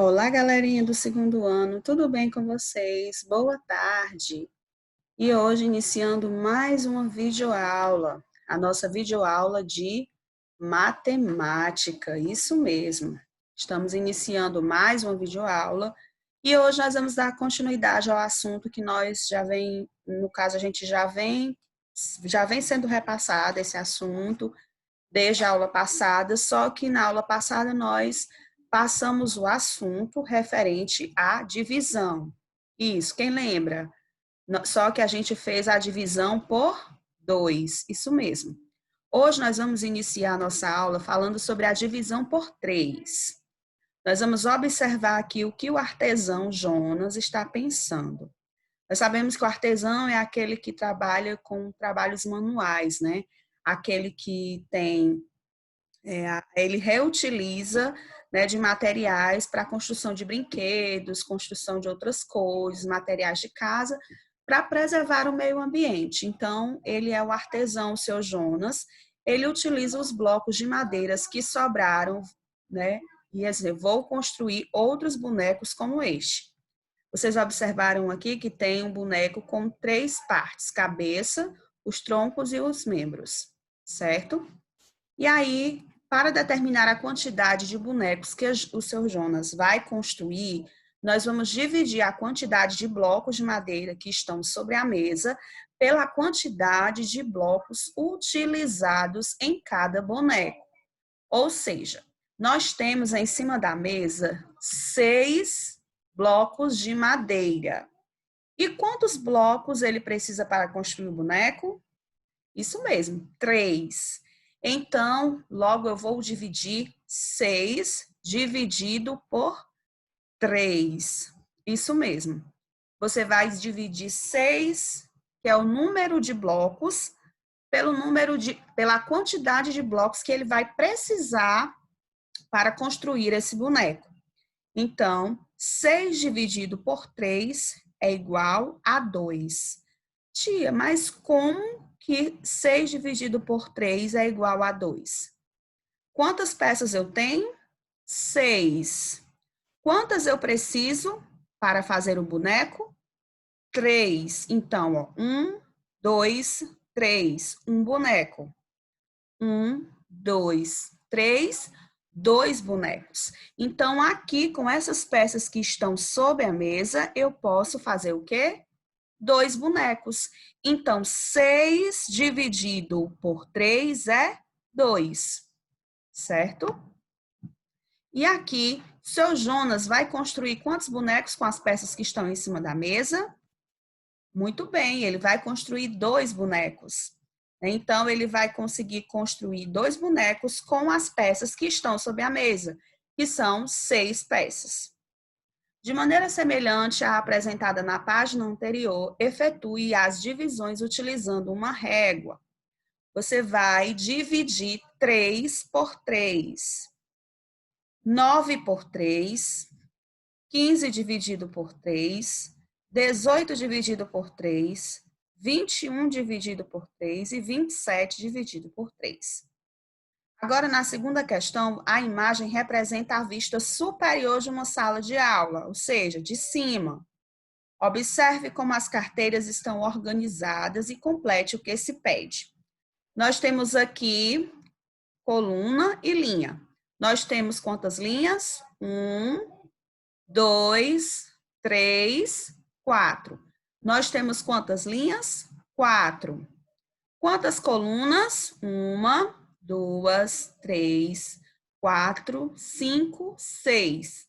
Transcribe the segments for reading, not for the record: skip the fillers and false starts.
Olá, galerinha do segundo ano, tudo bem com vocês? Boa tarde! E hoje iniciando mais uma videoaula, a nossa videoaula de matemática, isso mesmo. Estamos iniciando mais uma videoaula e hoje nós vamos dar continuidade ao assunto que nós já vem, no caso a gente já vem sendo repassado esse assunto desde a aula passada, só que na aula passada nós passamos o assunto referente à divisão. Isso, quem lembra? Só que a gente fez a divisão por 2, isso mesmo. Hoje nós vamos iniciar a nossa aula falando sobre a divisão por 3. Nós vamos observar aqui o que o artesão Jonas está pensando. Nós sabemos que o artesão é aquele que trabalha com trabalhos manuais, né? Aquele que tem ele reutiliza, né, de materiais para a construção de brinquedos, construção de outras coisas, materiais de casa, para preservar o meio ambiente. Então, ele é o artesão, o seu Jonas, ele utiliza os blocos de madeiras que sobraram, né, e assim, vou construir outros bonecos como este. Vocês observaram aqui que tem um boneco com 3 partes, cabeça, os troncos e os membros, certo? E aí, para determinar a quantidade de bonecos que o seu Jonas vai construir, nós vamos dividir a quantidade de blocos de madeira que estão sobre a mesa pela quantidade de blocos utilizados em cada boneco. Ou seja, nós temos em cima da mesa 6 blocos de madeira. E quantos blocos ele precisa para construir o boneco? Isso mesmo, 3. Então, logo eu vou dividir 6 dividido por 3. Isso mesmo. Você vai dividir 6, que é o número de blocos, pela quantidade de blocos que ele vai precisar para construir esse boneco. Então, 6 dividido por 3 é igual a 2. Tia, mas como que 6 dividido por 3 é igual a 2? Quantas peças eu tenho? 6. Quantas eu preciso para fazer o boneco? 3. Então, ó, 1, 2, 3. Um boneco. 1, 2, 3, 2 bonecos. Então, aqui, com essas peças que estão sobre a mesa, eu posso fazer o quê? 2 bonecos. Então, 6 dividido por 3 é 2, certo? E aqui, seu Jonas vai construir quantos bonecos com as peças que estão em cima da mesa? Muito bem, ele vai construir 2 bonecos. Então, ele vai conseguir construir 2 bonecos com as peças que estão sobre a mesa, que são 6 peças. De maneira semelhante à apresentada na página anterior, efetue as divisões utilizando uma régua. Você vai dividir 3 por 3. 9 por 3, 15 dividido por 3, 18 dividido por 3, 21 dividido por 3 e 27 dividido por 3. Agora, na segunda questão, a imagem representa a vista superior de uma sala de aula, ou seja, de cima. Observe como as carteiras estão organizadas e complete o que se pede. Nós temos aqui coluna e linha. Nós temos quantas linhas? 1, 2, 3, 4. Nós temos quantas linhas? 4. Quantas colunas? 1, 2, 3, 4, 5, 6.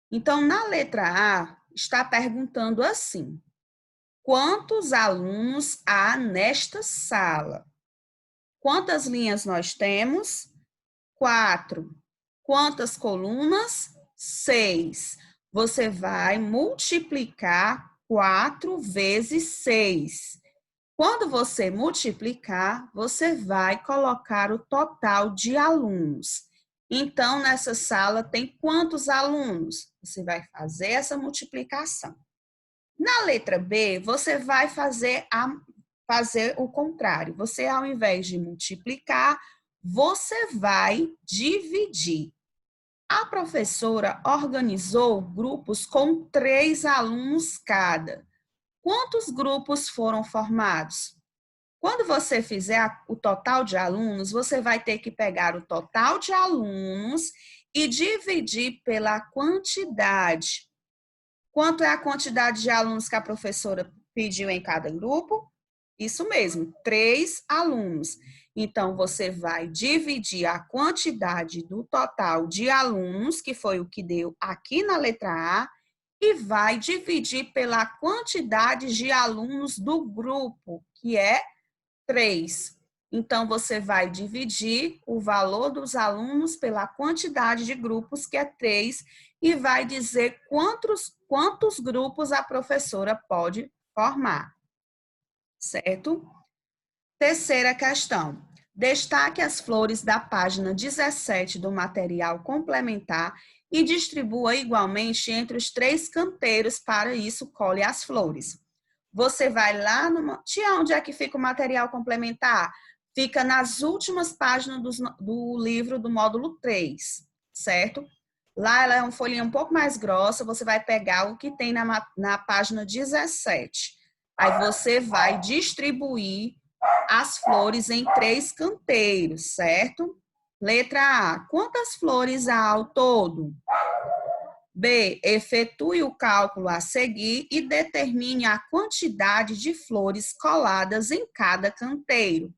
Então, na letra A, está perguntando assim: quantos alunos há nesta sala? Quantas linhas nós temos? 4. Quantas colunas? 6. Você vai multiplicar 4 vezes 6. Quando você multiplicar, você vai colocar o total de alunos. Então, nessa sala tem quantos alunos? Você vai fazer essa multiplicação. Na letra B, você vai fazer o contrário. Você, ao invés de multiplicar, você vai dividir. A professora organizou grupos com 3 alunos cada. Quantos grupos foram formados? Quando você fizer o total de alunos, você vai ter que pegar o total de alunos e dividir pela quantidade. Quanto é a quantidade de alunos que a professora pediu em cada grupo? Isso mesmo, 3 alunos. Então, você vai dividir a quantidade do total de alunos, que foi o que deu aqui na letra A, e vai dividir pela quantidade de alunos do grupo, que é 3. Então, você vai dividir o valor dos alunos pela quantidade de grupos, que é 3, e vai dizer quantos grupos a professora pode formar, certo? Terceira questão. Destaque as flores da página 17 do material complementar e distribua igualmente entre os 3 canteiros. Para isso, colhe as flores. Você vai lá no... Tia, onde é que fica o material complementar? Fica nas últimas páginas do livro do módulo 3, certo? Lá ela é uma folhinha um pouco mais grossa, você vai pegar o que tem na página 17. Aí você vai distribuir as flores em 3 canteiros, certo? Letra A, quantas flores há ao todo? B, efetue o cálculo a seguir e determine a quantidade de flores coladas em cada canteiro.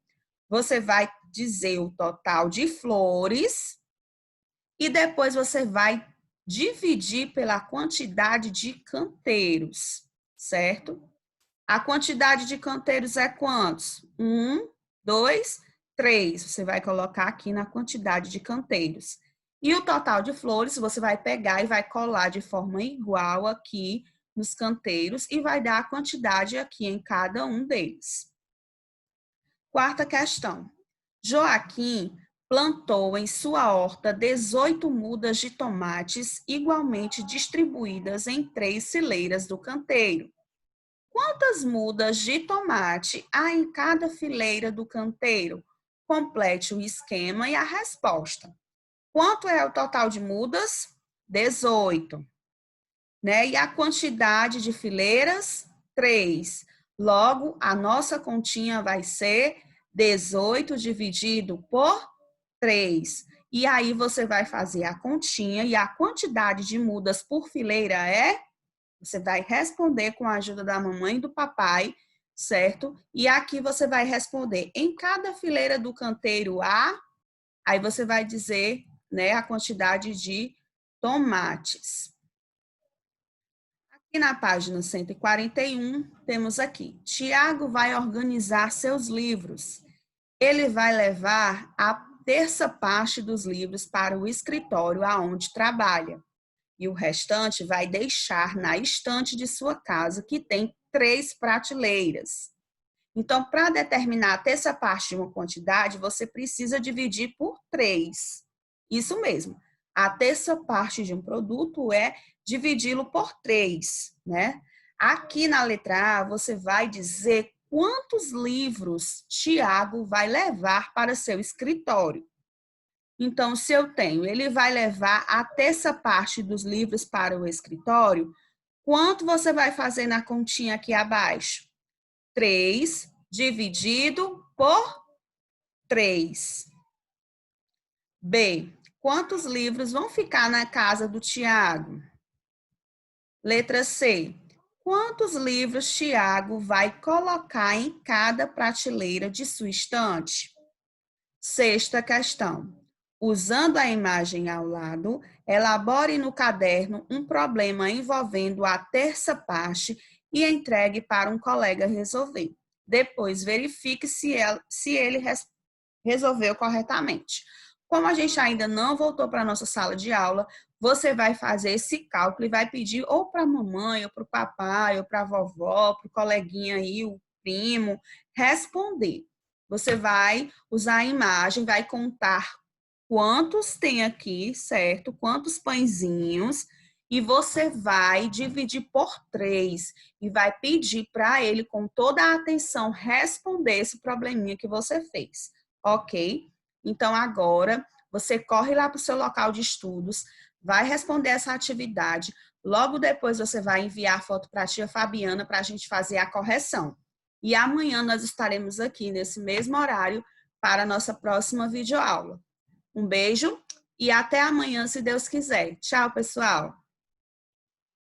Você vai dizer o total de flores e depois você vai dividir pela quantidade de canteiros, certo? A quantidade de canteiros é quantos? 1, 2, 3. Você vai colocar aqui na quantidade de canteiros. E o total de flores você vai pegar e vai colar de forma igual aqui nos canteiros e vai dar a quantidade aqui em cada um deles. Quarta questão. Joaquim plantou em sua horta 18 mudas de tomates igualmente distribuídas em 3 fileiras do canteiro. Quantas mudas de tomate há em cada fileira do canteiro? Complete o esquema e a resposta. Quanto é o total de mudas? 18. Né? E a quantidade de fileiras? 3. Logo, a nossa continha vai ser 18 dividido por 3. E aí você vai fazer a continha e a quantidade de mudas por fileira é? Você vai responder com a ajuda da mamãe e do papai, certo? E aqui você vai responder em cada fileira do canteiro A, aí você vai dizer, né, a quantidade de tomates. Aqui na página 141, temos aqui, Tiago vai organizar seus livros. Ele vai levar a terça parte dos livros para o escritório aonde trabalha. E o restante vai deixar na estante de sua casa, que tem 3 prateleiras. Então, para determinar a terça parte de uma quantidade, você precisa dividir por 3. Isso mesmo. A terça parte de um produto é dividi-lo por 3, né? Aqui na letra A, você vai dizer quantos livros Tiago vai levar para seu escritório. Então, se eu tenho, ele vai levar a terça parte dos livros para o escritório, quanto você vai fazer na continha aqui abaixo? 3 dividido por 3. B, quantos livros vão ficar na casa do Tiago? Letra C, quantos livros Tiago vai colocar em cada prateleira de sua estante? Sexta questão. Usando a imagem ao lado, elabore no caderno um problema envolvendo a terça parte e entregue para um colega resolver. Depois, verifique se ele resolveu corretamente. Como a gente ainda não voltou para a nossa sala de aula, você vai fazer esse cálculo e vai pedir ou para a mamãe, ou para o papai, ou para a vovó, para o coleguinha aí, o primo, responder. Você vai usar a imagem, vai contar quantos tem aqui, certo? Quantos pãezinhos, e você vai dividir por 3 e vai pedir para ele, com toda a atenção, responder esse probleminha que você fez, ok? Então, agora, você corre lá para o seu local de estudos, vai responder essa atividade, logo depois você vai enviar a foto para a tia Fabiana para a gente fazer a correção. E amanhã nós estaremos aqui nesse mesmo horário para a nossa próxima videoaula. Um beijo e até amanhã, se Deus quiser. Tchau, pessoal!